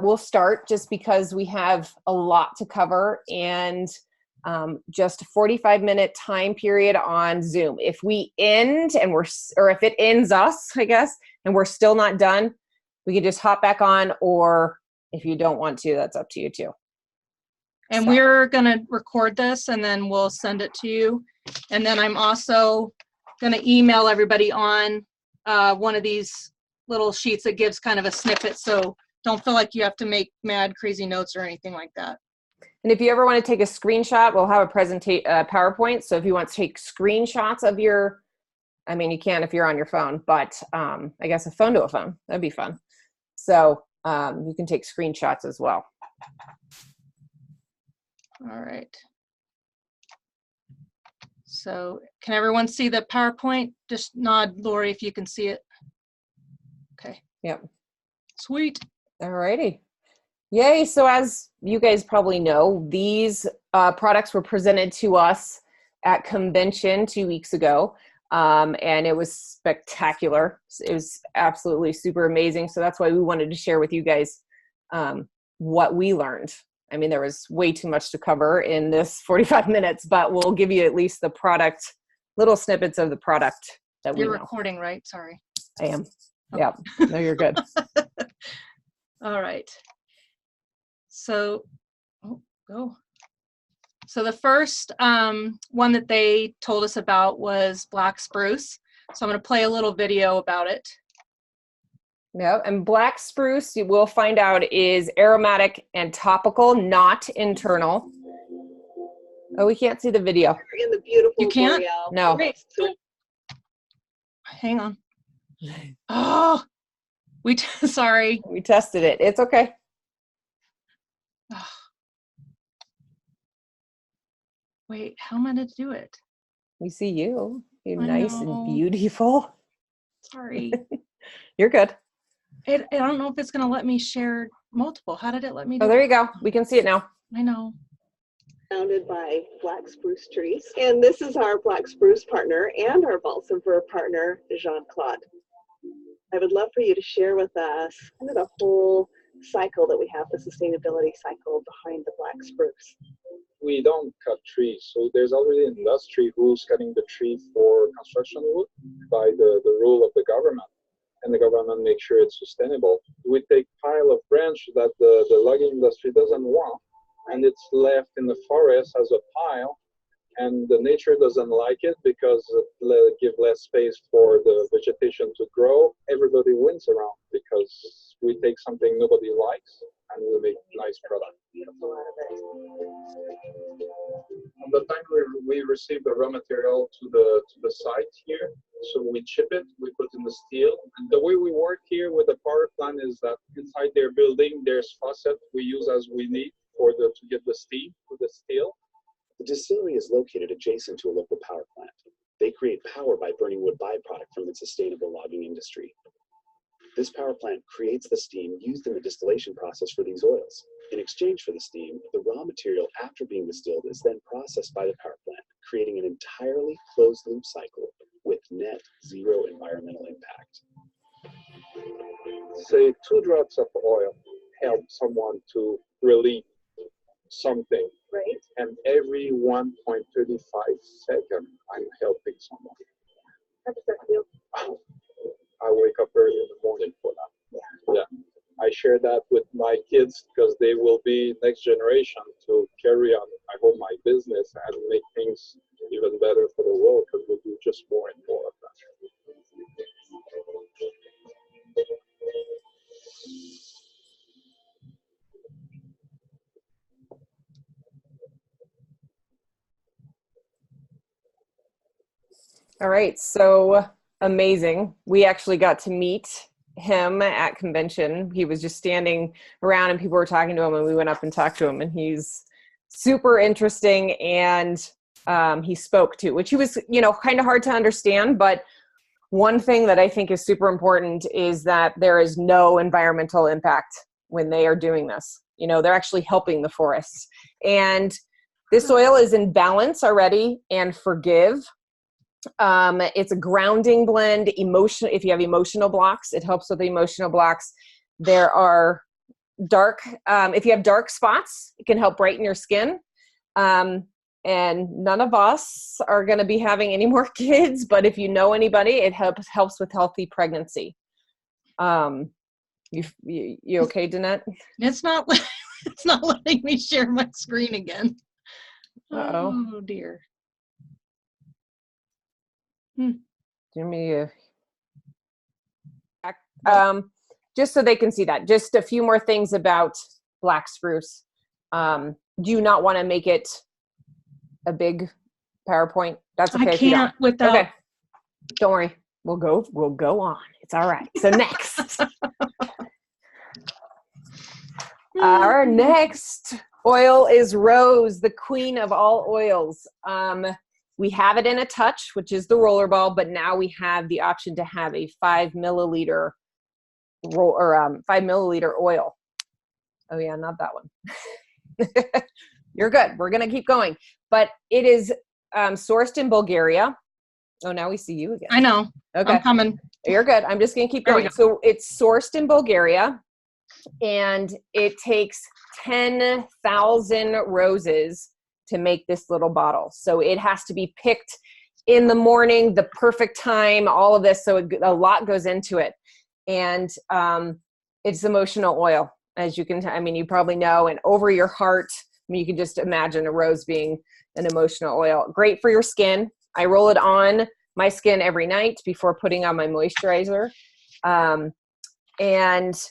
we'll start just because we have a lot to cover, and just a 45-minute time period on Zoom. If we end and or if it ends us, I guess, and we're still not done, we can just hop back on, or if you don't want to, that's up to you too. And we're going to record this and then we'll send it to you. And then I'm also going to email everybody on one of these little sheets that gives kind of a snippet. So don't feel like you have to make mad crazy notes or anything like that. And if you ever want to take a screenshot, we'll have a PowerPoint. So if you want to take screenshots of your, I mean, you can if you're on your phone, but I guess a phone to a phone, that'd be fun. So you can take screenshots as well. All right. So can everyone see the PowerPoint? Just nod, Lori, if you can see it. Okay. Yep. Sweet. All righty. Yay. So as you guys probably know, these products were presented to us at convention 2 weeks ago. And it was spectacular. It was absolutely super amazing. So that's why we wanted to share with you guys what we learned. I mean, there was way too much to cover in this 45 minutes, but we'll give you at least the product, little snippets of the product that we know. You're recording, right? Sorry. I am. Oh. Yeah. No, you're good. All right. So, go. So the first one that they told us about was black spruce. So I'm going to play a little video about it. Yeah, and black spruce, you will find out, is aromatic and topical, not internal. Oh, we can't see the video. In the beautiful You can't? L'Oreal. No. Wait. Hang on. Oh, sorry. We tested it. It's okay. Oh. Wait, how am I going to do it? We see you. You're I nice know. and beautiful. Sorry. You're good. I don't know if it's going to let me share multiple. How did it let me do Oh, there you go. We can see it now. I know. Surrounded by black spruce trees. And this is our black spruce partner and our balsam fir partner, Jean-Claude. I would love for you to share with us kind of the whole cycle that we have, the sustainability cycle behind the black spruce. We don't cut trees, so there's already an industry who's cutting the tree for construction wood by the rule of the government, and the government makes sure it's sustainable. We take pile of branch that the logging industry doesn't want, and it's left in the forest as a pile, and the nature doesn't like it because it gives less space for the vegetation to grow. Everybody wins around because we take something nobody likes and we make nice product. That's a lot of it. On the time we receive the raw material to the site here, so we chip it, we put in the steel, and the way we work here with the power plant is that inside their building there's faucet we use as we need to get the steam to the steel. The distillery is located adjacent to a local power plant. They create power by burning wood byproduct from the sustainable logging industry. This power plant creates the steam used in the distillation process for these oils. In exchange for the steam, the raw material after being distilled is then processed by the power plant, creating an entirely closed-loop cycle with net zero environmental impact. Say 2 drops of oil help someone to relieve something. Right. And every 1.35 seconds, I'm helping someone. How does that feel? I wake up early in the morning for that. Yeah. I share that with my kids because they will be next generation to carry on, I hope, my business and make things even better for the world, because we'll do just more and more of that. All right, so amazing. We actually got to meet him at convention. He was just standing around and people were talking to him, and we went up and talked to him, and he's super interesting, and he spoke too, which he was, kind of hard to understand. But one thing that I think is super important is that there is no environmental impact when they are doing this. They're actually helping the forests. And this soil is in balance already and forgive. It's a grounding blend. If you have emotional blocks, it helps with the emotional blocks. There are if you have dark spots, it can help brighten your skin. And none of us are going to be having any more kids, but if you know anybody, it helps with healthy pregnancy. You okay, Danette? It's not, it's not letting me share my screen again. Uh-oh. Oh dear. Give me just so they can see that. Just a few more things about black spruce. Do you not want to make it a big PowerPoint? That's okay. I if you don't. can't without. Okay. Don't worry. We'll go on. It's all right. So next. Our next oil is rose, the queen of all oils. We have it in a touch, which is the rollerball, but now we have the option to have a 5 milliliter 5 milliliter oil. Oh yeah, not that one. You're good. We're going to keep going. But it is sourced in Bulgaria. Oh, now we see you again. I know. Okay. I'm coming. You're good. I'm just going to keep going. So it's sourced in Bulgaria, and it takes 10,000 roses to make this little bottle. So it has to be picked in the morning, the perfect time, all of this. So a lot goes into it. And it's emotional oil, as you can, you probably know, and over your heart. You can just imagine a rose being an emotional oil. Great for your skin. I roll it on my skin every night before putting on my moisturizer. And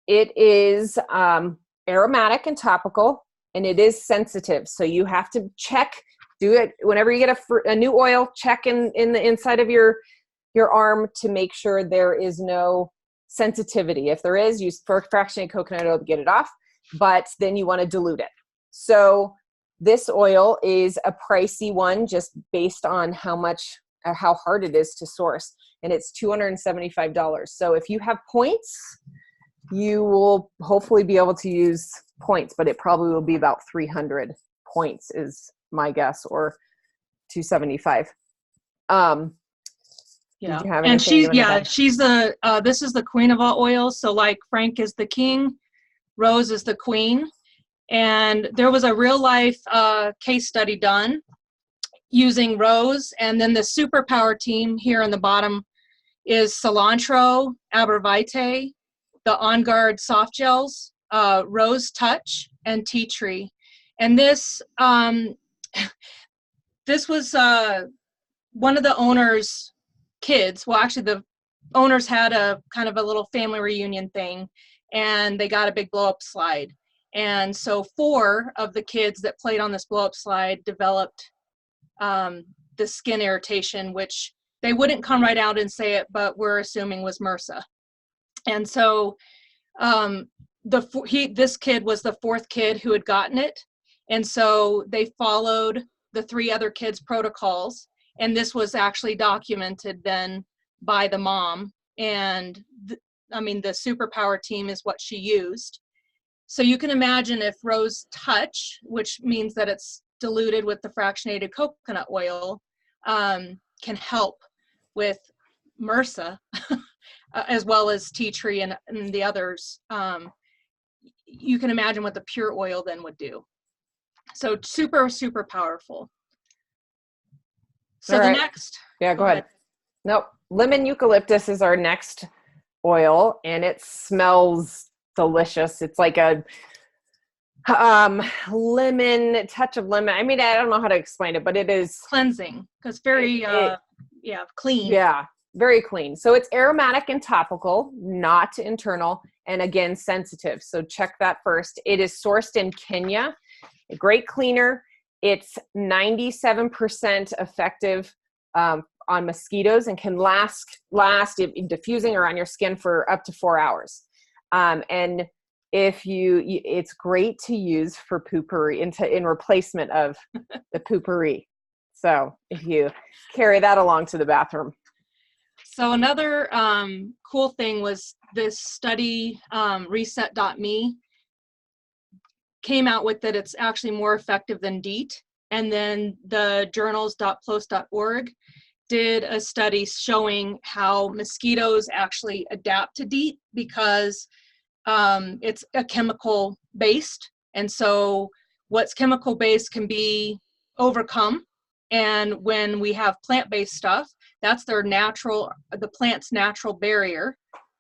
it is aromatic and topical, and it is sensitive. So you have to do it whenever you get a new oil, check in the inside of your arm to make sure there is no sensitivity. If there is, use fractionated coconut oil to get it off, but then you want to dilute it. So this oil is a pricey one just based on how hard it is to source, and it's $275. So if you have points, you will hopefully be able to use points, but it probably will be about 300 points is my guess, or 275. Yeah. Did you have and anything she's the this is the queen of all oils. So like Frank is the king, Rose is the queen. And there was a real life case study done using Rose, and then the superpower team here on the bottom is cilantro, arborvitae, the On Guard soft gels, Rose Touch, and Tea Tree. And this this was one of the owner's kids. Well, actually the owners had a kind of a little family reunion thing, and they got a big blow up slide. And so 4 of the kids that played on this blow up slide developed the skin irritation, which they wouldn't come right out and say it, but we're assuming was MRSA. And so this kid was the 4th kid who had gotten it. And so they followed the 3 other kids' protocols. And this was actually documented then by the mom. And the superpower team is what she used. So you can imagine if Rose Touch, which means that it's diluted with the fractionated coconut oil, can help with MRSA, as well as tea tree and the others, you can imagine what the pure oil then would do. So super, super powerful. So the next. Yeah, go ahead. Nope. Lemon eucalyptus is our next oil, and it smells delicious. It's like a lemon, touch of lemon. I don't know how to explain it, but it is cleansing because very clean. Yeah, very clean. So it's aromatic and topical, not internal, and again sensitive. So check that first. It is sourced in Kenya. A great cleaner. It's 97% effective on mosquitoes and can last diffusing around your skin for up to 4 hours. And it's great to use for poopery in replacement of the poopery. So if you carry that along to the bathroom. So another cool thing was this study, reset.me, came out with that it's actually more effective than DEET. And then the journals.plos.org did a study showing how mosquitoes actually adapt to DEET because it's a chemical based. And so what's chemical based can be overcome. And when we have plant-based stuff, that's the plant's natural barrier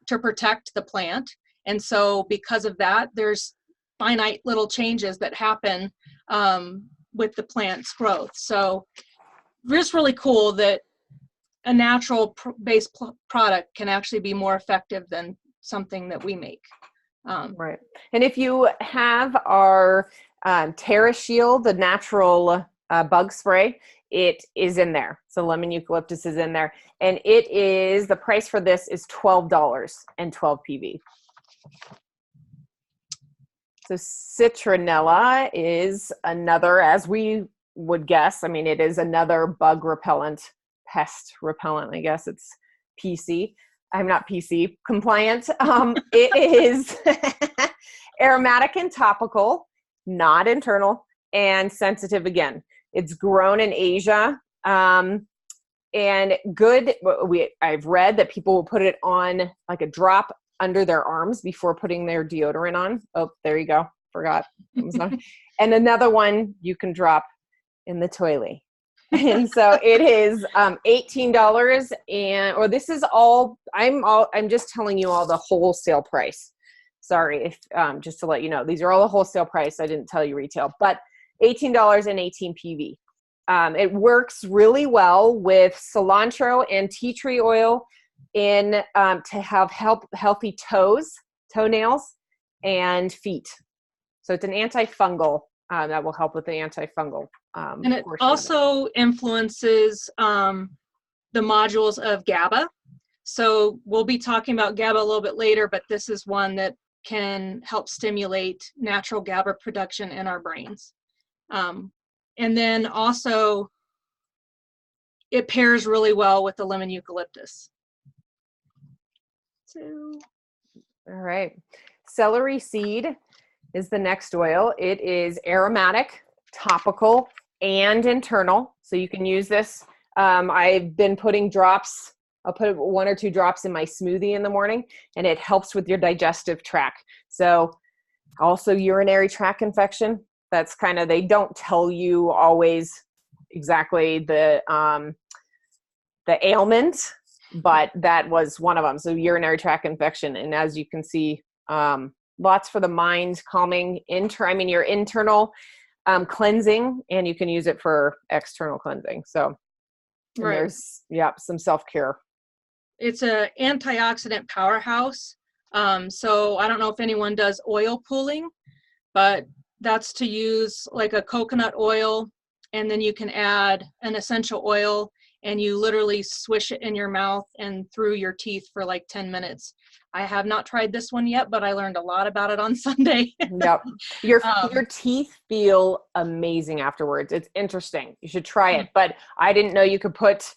to protect the plant. And so because of that, there's finite little changes that happen with the plant's growth. So it's really cool that a natural based product can actually be more effective than something that we make. Right. And if you have our Terra Shield, the natural bug spray, it is in there. So lemon eucalyptus is in there. And the price for this is $12 and 12 PV. So citronella is another, as we would guess, I mean, it is another bug repellent, pest repellent, I guess it's PC. I'm not PC compliant. It is aromatic and topical, not internal, and sensitive again. It's grown in Asia. And good, I've read that people will put it on like a drop under their arms before putting their deodorant on. Oh, there you go. Forgot. And another one you can drop in the toilet. And so it is $18, or this is all. I'm just telling you all the wholesale price. Sorry, if just to let you know, these are all the wholesale price. I didn't tell you retail, but $18 and 18 PV. It works really well with cilantro and tea tree oil to have healthy toenails, and feet. So it's an antifungal that will help with the antifungal. And it also influences the modules of GABA. So we'll be talking about GABA a little bit later, but this is one that can help stimulate natural GABA production in our brains. And then also it pairs really well with the lemon eucalyptus. So, all right. Celery seed is the next oil. It is aromatic, topical, and internal. So you can use this. I've been putting drops. I'll put 1 or 2 drops in my smoothie in the morning, and it helps with your digestive tract. So also urinary tract infection. That's kind of, they don't tell you always exactly the ailment, but that was one of them. So urinary tract infection. And as you can see, lots for the mind, calming, your internal cleansing, and you can use it for external cleansing. So right. There's, some self-care. It's an antioxidant powerhouse. So I don't know if anyone does oil pooling, but that's to use like a coconut oil, and then you can add an essential oil, and you literally swish it in your mouth and through your teeth for like 10 minutes. I have not tried this one yet, but I learned a lot about it on Sunday. Yep. Your teeth feel amazing afterwards. It's interesting. You should try it. But I didn't know you could put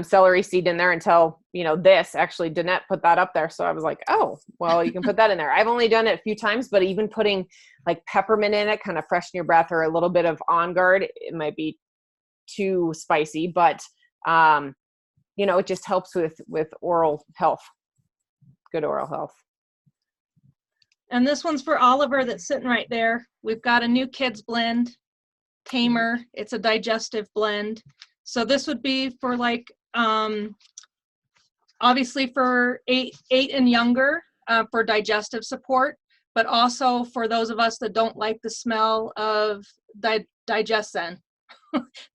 celery seed in there until, this. Actually, Danette put that up there. So I was like, oh, well, you can put that in there. I've only done it a few times, but even putting like peppermint in it, kind of freshen your breath, or a little bit of On Guard, it might be too spicy, but it just helps with oral health, good oral health. And this one's for Oliver that's sitting right there. We've got a new kids blend, Tamer. It's a digestive blend. So this would be for like, obviously for 8 and younger, for digestive support, but also for those of us that don't like the smell of digestion.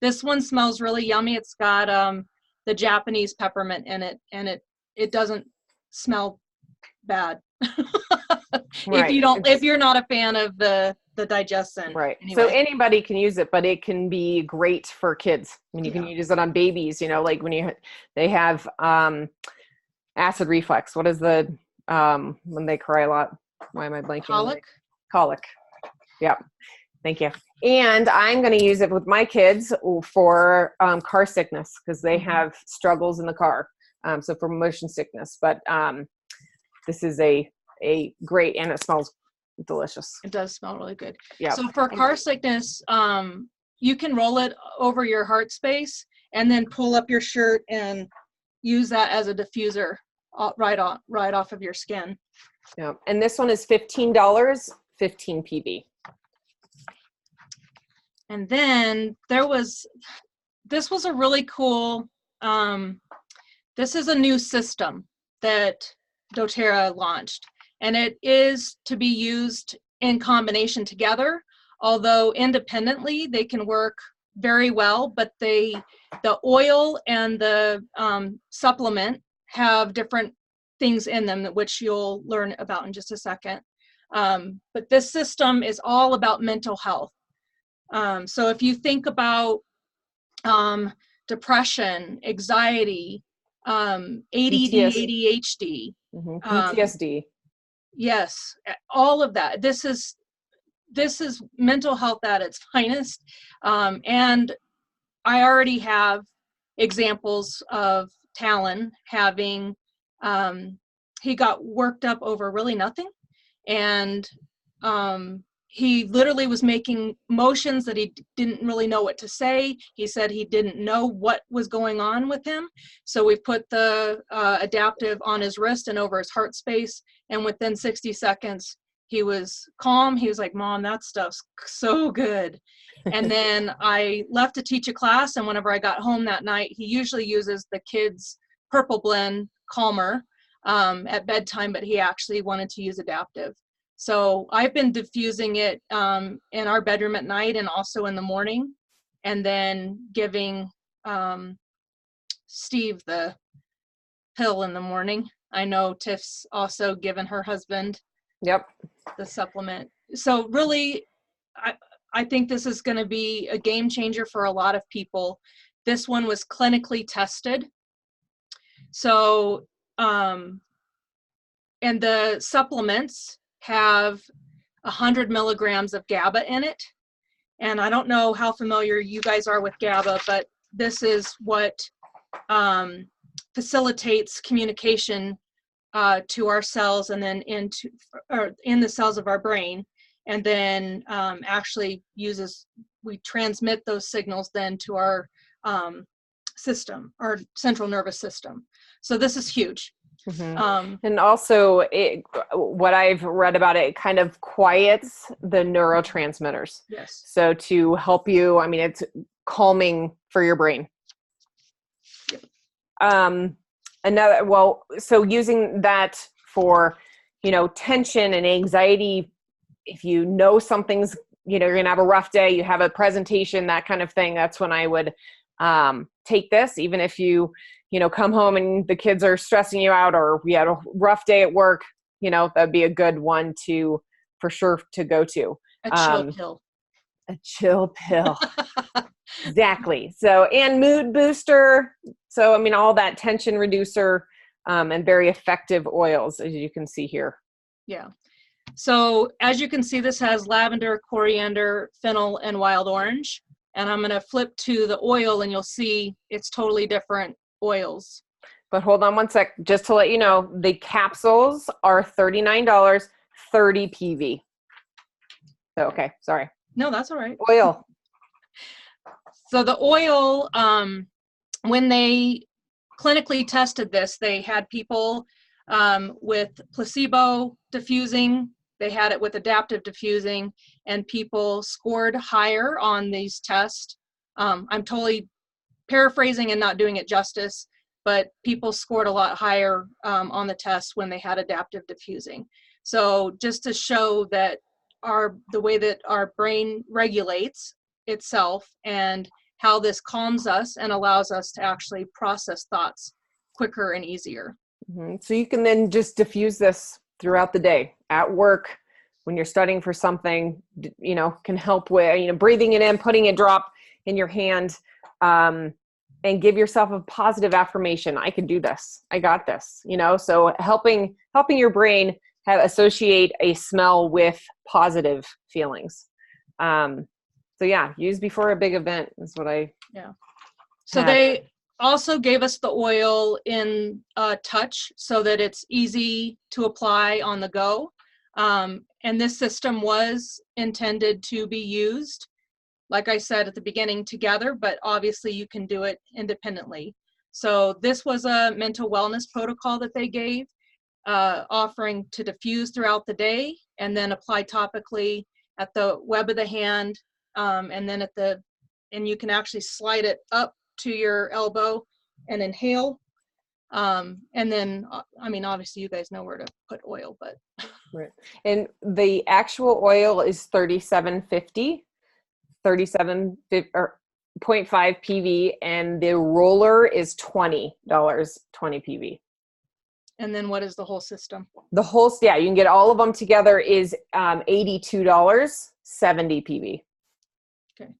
This one smells really yummy. It's got the Japanese peppermint in it, and it doesn't smell bad. Right. If you're not a fan of the digestion. Right. Anyway. So anybody can use it, but it can be great for kids. I mean, you can use it on babies, like when they have acid reflux. What is the when they cry a lot? Why am I blanking? Colic. Yeah. Thank you. And I'm going to use it with my kids for car sickness, because they have struggles in the car. So for motion sickness, but this is a great, and it smells delicious. It does smell really good. Yeah. So for car sickness, you can roll it over your heart space and then pull up your shirt and use that as a diffuser right off of your skin. Yeah. And this one is $15, 15 PV. And then this was a really cool, this is a new system that doTERRA launched, and it is to be used in combination together, although independently they can work very well, but the oil and the supplement have different things in them, which you'll learn about in just a second. But this system is all about mental health. So if you think about depression, anxiety, ADD, ADHD, PTSD. yes, all of that. This is mental health at its finest. And I already have examples of Talon having, he got worked up over really nothing. And he literally was making motions that he didn't really know what to say. He said he didn't know what was going on with him. So we put the adaptive on his wrist and over his heart space. And within 60 seconds, he was calm. He was like, Mom, that stuff's so good. And then I left to teach a class. And whenever I got home that night, he usually uses the kids' Purple Blend calmer at bedtime, but he actually wanted to use adaptive. So I've been diffusing it in our bedroom at night and also in the morning, and then giving Steve the pill in the morning. I know Tiff's also given her husband Yep. the supplement. So really, I think this is going to be a game changer for a lot of people. This one was clinically tested. So, and the supplements have 100 milligrams of GABA in it. And I don't know how familiar you guys are with GABA, but this is what facilitates communication to our cells and then in the cells of our brain, and then actually we transmit those signals then to our system, our central nervous system. So this is huge. Mm-hmm. And also what I've read about it kind of quiets the neurotransmitters. Yes. So to help you, I mean, it's calming for your brain. Yep. So using that for, tension and anxiety, if you know something's, you're going to have a rough day, you have a presentation, that kind of thing, that's when I would take this, even if you come home and the kids are stressing you out, or we had a rough day at work, that'd be a good one for sure to go to. A chill pill. A chill pill. Exactly. So, and mood booster. So, I mean, all that tension reducer, and very effective oils, as you can see here. Yeah. So as you can see, this has lavender, coriander, fennel, and wild orange. And I'm going to flip to the oil and you'll see it's totally different oils. But hold on one sec, just to let you know, the capsules are $39, 30 PV. So, okay, sorry. No, that's all right. Oil. So the oil, when they clinically tested this, they had people with placebo diffusing, they had it with adaptive diffusing, and people scored higher on these tests. I'm totally paraphrasing and not doing it justice, but people scored a lot higher on the test when they had adaptive diffusing. So just to show that the way that our brain regulates itself and how this calms us and allows us to actually process thoughts quicker and easier. Mm-hmm. So you can then just diffuse this throughout the day, at work, when you're studying for something, can help with, breathing it in, putting a drop in your hand, and give yourself a positive affirmation. I can do this. I got this, so helping your brain associate a smell with positive feelings. So yeah, use before a big event is what So they also gave us the oil in touch so that it's easy to apply on the go. And this system was intended to be used, like I said at the beginning, together, but obviously you can do it independently. So this was a mental wellness protocol that they gave. offering to diffuse throughout the day and then apply topically at the web of the hand, and then and you can actually slide it up to your elbow and inhale. And then, I mean, obviously you guys know where to put oil, but. Right. And the actual oil is 37.50, 37.5 PV, and the roller is $20, 20 PV. And then what is the whole system? The whole, yeah, you can get all of them together is $82, 70 PV. Okay.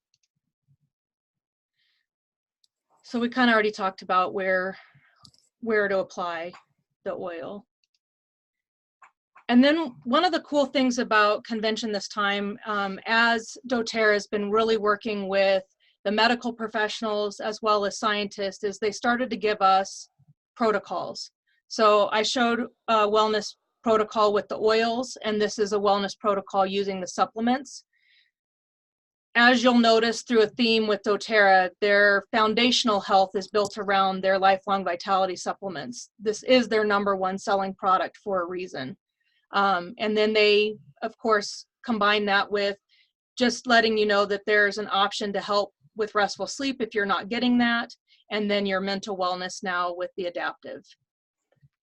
So we kind of already talked about where to apply the oil. And then one of the cool things about convention this time, as doTERRA has been really working with the medical professionals as well as scientists, is they started to give us protocols. So I showed a wellness protocol with the oils, and this is a wellness protocol using the supplements. As you'll notice through a theme with doTERRA, their foundational health is built around their lifelong vitality supplements. This is their #1 selling product for a reason. And then they, of course, combine that with just letting you know that there's an option to help with restful sleep if you're not getting that, and then your mental wellness now with the adaptive.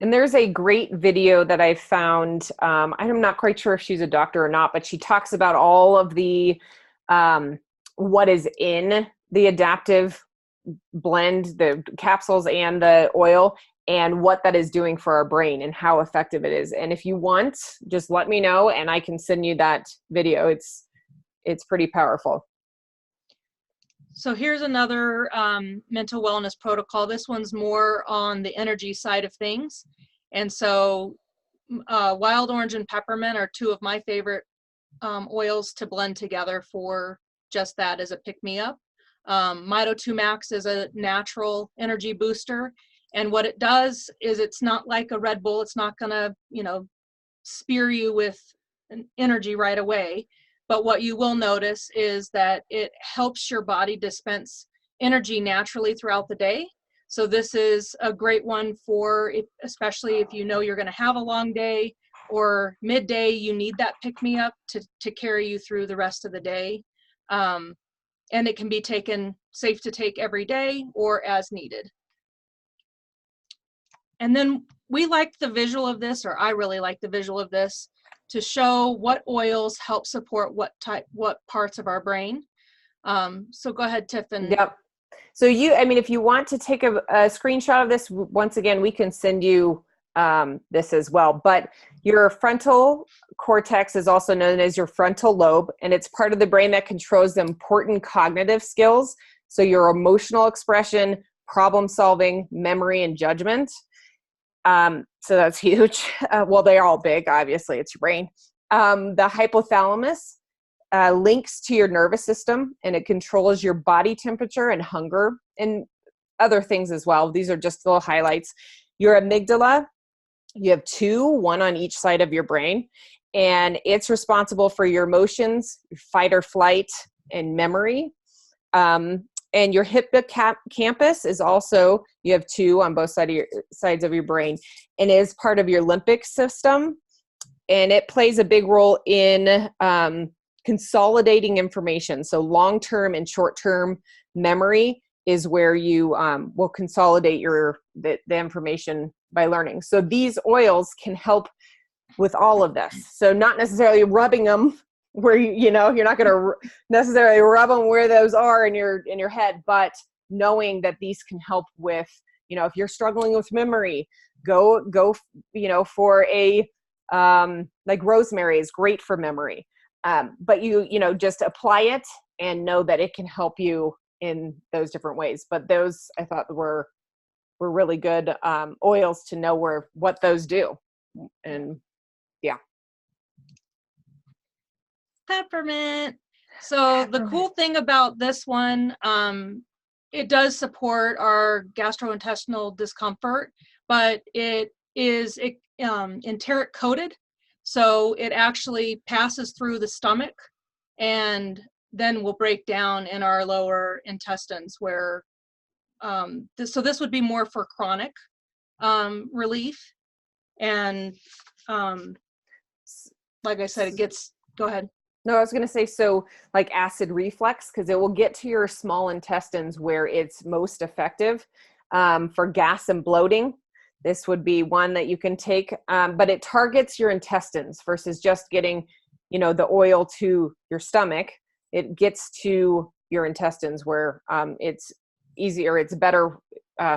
And there's a great video that I found. I'm not quite sure if she's a doctor or not, but she talks about all of the what is in the adaptive blend, the capsules and the oil, and what that is doing for our brain and how effective it is. And if you want, just let me know and I can send you that video. It's pretty powerful. So here's another mental wellness protocol. This one's more on the energy side of things. And so wild orange and peppermint are 2 of my favorite oils to blend together for just that as a pick-me-up. Mito 2 Max is a natural energy booster. And what it does is it's not like a Red Bull. It's not gonna, spear you with an energy right away. But what you will notice is that it helps your body dispense energy naturally throughout the day. So this is a great one for, especially if you know you're gonna have a long day, or midday, you need that pick-me-up to carry you through the rest of the day. And it can be safe to take every day or as needed. And then we like the visual of this, or I really like the visual of this, to show what oils help support what parts of our brain. So go ahead, Tiff. Yep. So if you want to take a screenshot of this, once again, we can send you this as well. But your frontal cortex is also known as your frontal lobe, and it's part of the brain that controls the important cognitive skills. So your emotional expression, problem solving, memory, and judgment. So that's huge. Well, they're all big, obviously, it's your brain. The hypothalamus links to your nervous system, and it controls your body temperature and hunger and other things as well. These are just little highlights. Your amygdala, you have 2, 1 on each side of your brain, and it's responsible for your emotions, fight or flight, and memory. And your hippocampus is also, you have 2 on both sides of your brain, and is part of your limbic system. And it plays a big role in consolidating information. So long-term and short-term memory is where you will consolidate the information by learning. So these oils can help with all of this. So not necessarily rubbing them where you're not going to necessarily rub them where those are in your head, but knowing that these can help with, if you're struggling with memory, go for a like rosemary is great for memory, but you just apply it and know that it can help you in those different ways. But those I thought were really good oils to know what those do. And yeah. Peppermint. So the cool thing about this one, it does support our gastrointestinal discomfort, but it is enteric coated. So it actually passes through the stomach and then will break down in our lower intestines where, so this would be more for chronic relief. And like I said, go ahead. No, I was going to say, so like acid reflux, because it will get to your small intestines where it's most effective. For gas and bloating, this would be one that you can take, but it targets your intestines versus just getting, the oil to your stomach. It gets to your intestines where it's easier, it's better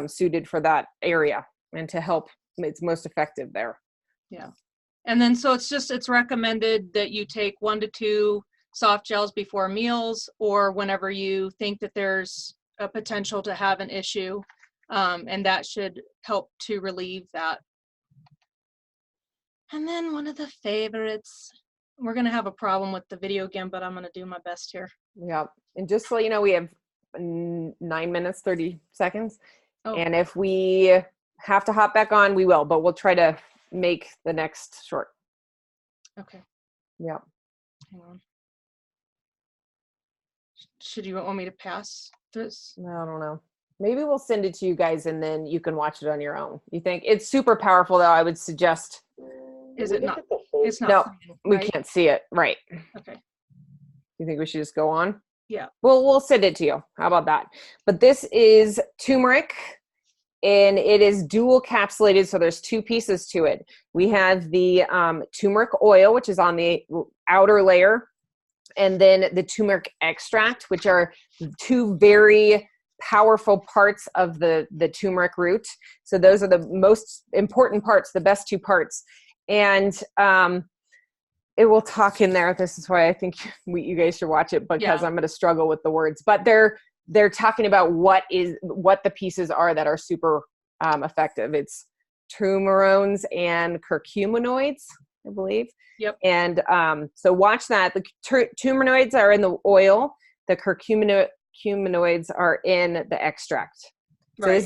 suited for that area and to help, it's most effective there. Yeah. And then, so it's recommended that you take 1 to 2 soft gels before meals or whenever you think that there's a potential to have an issue. And that should help to relieve that. And then one of the favorites, we're going to have a problem with the video again, but I'm going to do my best here. Yeah. And just so you know, we have 9 minutes, 30 seconds. Oh. And if we have to hop back on, we will, but we'll try to make the next short. Okay. Yeah. Hang on. Should you want me to pass this? I don't know. Maybe we'll send it to you guys and then you can watch it on your own. You think it's super powerful though? I would suggest. Is it not? It's not. No, playing, we right? can't see it. Right. Okay. You think we should just go on? Yeah. Well, we'll send it to you. How about that? But this is turmeric. And it is dual capsulated, so there's 2 pieces to it. We have the turmeric oil, which is on the outer layer, and then the turmeric extract, which are 2 very powerful parts of the turmeric root. So those are the most important parts, the best 2 parts. And it will talk in there. This is why I think you guys should watch it, because I'm going to struggle with the words. But they're talking about what the pieces are that are super effective. It's turmerones and curcuminoids, I believe. Yep. And so watch that. The turmeroids are in the oil. The curcuminoids are in the extract. So right.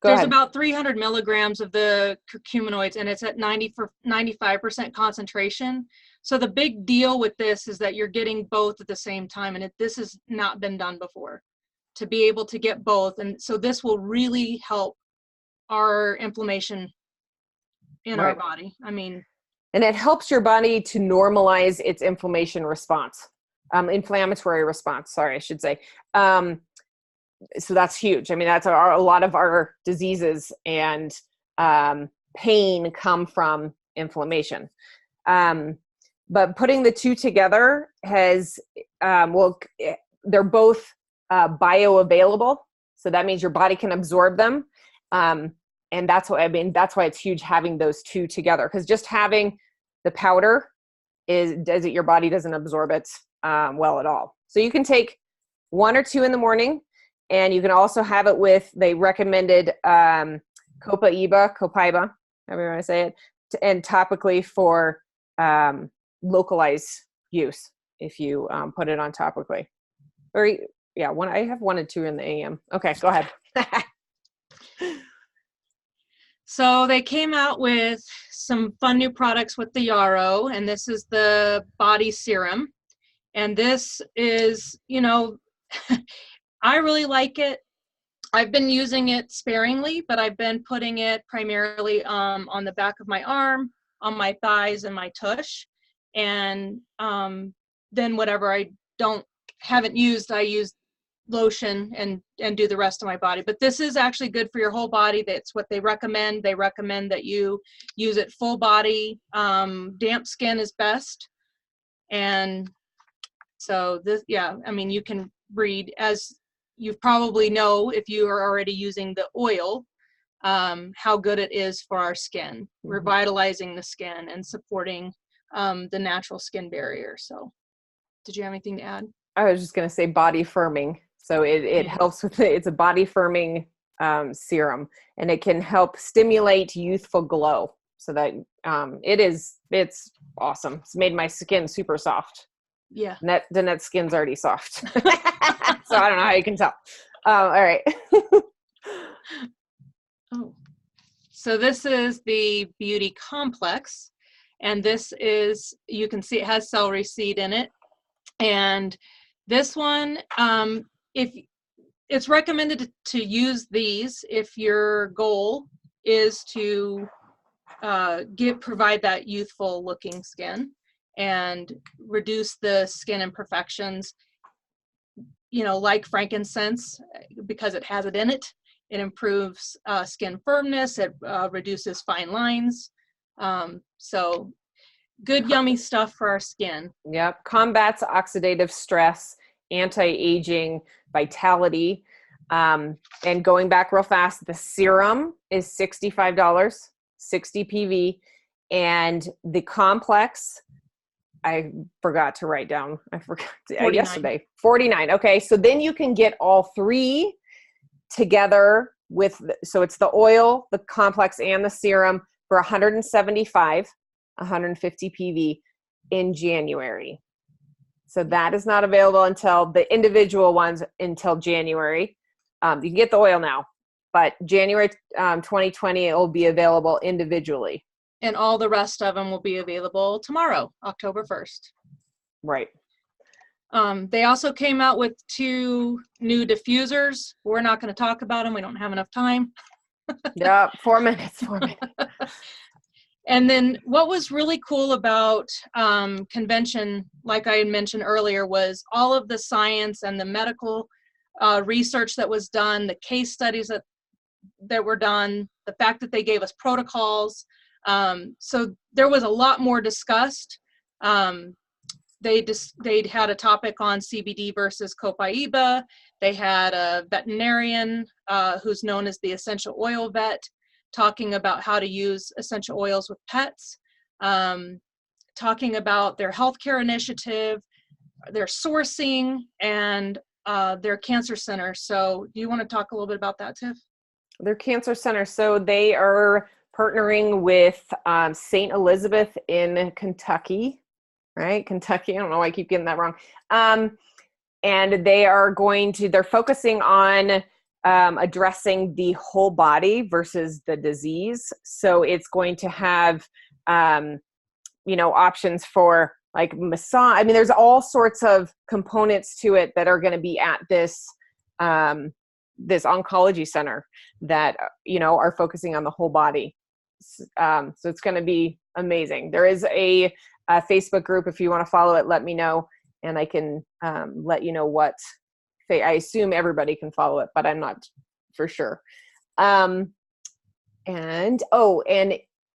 There's about 300 milligrams of the curcuminoids, and it's at 95% concentration. So the big deal with this is that you're getting both at the same time, and this has not been done before, to be able to get both. And so this will really help our inflammation in our body. I mean, and it helps your body to normalize its inflammation response, inflammatory response, sorry, I should say. So that's huge. I mean, that's a lot of our diseases and pain come from inflammation. But putting the 2 together has, they're both bioavailable. So that means your body can absorb them. And that's why it's huge having those 2 together, because just having the powder your body doesn't absorb it well at all. So you can take 1 or 2 in the morning, and you can also have it with, they recommended copaiba, however you want to say it, and topically for localized use if you put it on topically. Or I have 1 and 2 in the AM. Okay, go ahead. So they came out with some fun new products with the yarrow, and this is the body serum. And this is, I really like it. I've been using it sparingly, but I've been putting it primarily on the back of my arm, on my thighs, and my tush. And then whatever I haven't used, I use lotion and do the rest of my body. But this is actually good for your whole body. That's what they recommend. They recommend that you use it full body. Damp skin is best. And so this, I mean, you can read, as you probably know if you are already using the oil, how good it is for our skin, revitalizing the skin and supporting the natural skin barrier. So did you have anything to add? I was just going to say body firming. So it helps with it. It's a body firming serum, and it can help stimulate youthful glow. So that it's awesome. It's made my skin super soft. Yeah. Danette's skin's already soft. So I don't know how you can tell. All right. So this is the Beauty Complex, and this is, you can see it has celery seed in it. And this one, if it's recommended to use these if your goal is to provide that youthful looking skin and reduce the skin imperfections, you know, like frankincense, because it has it in it. It improves skin firmness. It reduces fine lines. So good, yummy stuff for our skin. Yep. Combats oxidative stress, anti-aging, vitality. And going back real fast, the serum is $65, 60 PV. And the complex, I forgot to write down. I forgot 49. yesterday. 49. Okay. So then you can get all three together with, so it's the oil, the complex, and the serum for 175, 150 PV in January. So that is not available until the individual ones until January. You can get the oil now, but January 2020, it will be available individually. And all the rest of them will be available tomorrow, October 1st. Right. They also came out with 2 new diffusers. We're not going to talk about them. We don't have enough time. Yeah, 4 minutes, 4 minutes. And then what was really cool about convention, like I had mentioned earlier, was all of the science and the medical research that was done, the case studies that were done, the fact that they gave us protocols. So there was a lot more discussed. They had a topic on CBD versus copaiba. They had a veterinarian who's known as the essential oil vet, talking about how to use essential oils with pets, talking about their healthcare initiative, their sourcing, and their cancer center. So do you want to talk a little bit about that, Tiff? Their cancer center. So they are partnering with St. Elizabeth in Kentucky, right? Kentucky. I don't know why I keep getting that wrong. And they are they're focusing on addressing the whole body versus the disease. So it's going to have, options for like massage. I mean, there's all sorts of components to it that are going to be at this, this oncology center that, are focusing on the whole body. So it's going to be amazing. There is a Facebook group. If you want to follow it, let me know, and I can let you know what. I assume everybody can follow it, but I'm not for sure.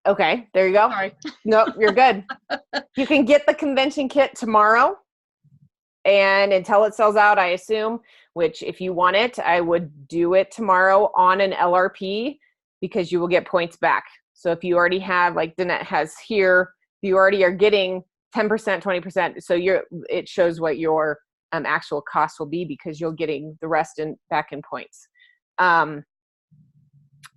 Okay, there you go. Sorry. Nope, you're good. You can get the convention kit tomorrow, and until it sells out, I assume, which if you want it, I would do it tomorrow on an LRP, because you will get points back. So if you already have, like Danette has here, you already are getting 10%, 20%. So it shows what your actual cost will be, because you're getting the rest back in points.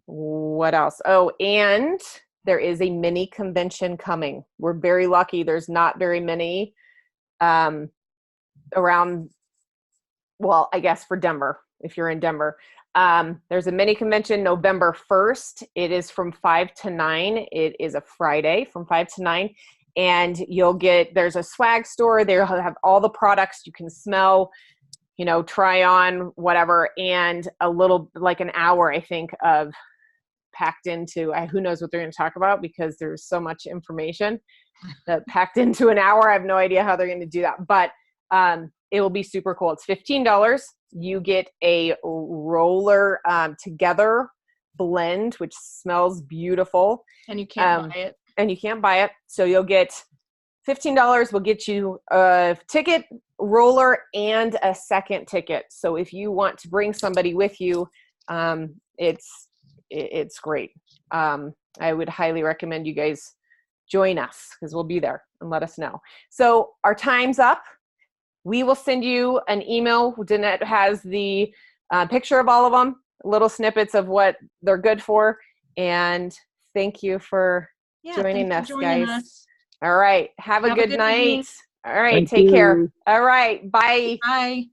What else? Oh, and there is a mini convention coming. We're very lucky. There's not very many around, well, I guess for Denver, if you're in Denver. There's a mini convention November 1st. It is from 5 to 9. It is a Friday from 5 to 9. And there's a swag store. They'll have all the products you can smell, try on, whatever. And a little, like an hour, I think, of packed into, who knows what they're going to talk about, because there's so much information that packed into an hour. I have no idea how they're going to do that, but it will be super cool. It's $15. You get a roller together blend, which smells beautiful. And you can't buy it. And you can't buy it. So you'll get $15 will get you a ticket, roller, and a second ticket. So if you want to bring somebody with you, it's great. I would highly recommend you guys join us, because we'll be there, and let us know. So our time's up. We will send you an email. Danette has the picture of all of them, little snippets of what they're good for. And thank you for joining us, guys. All right. Have a good night. All right. Take care. All right. Bye. Bye.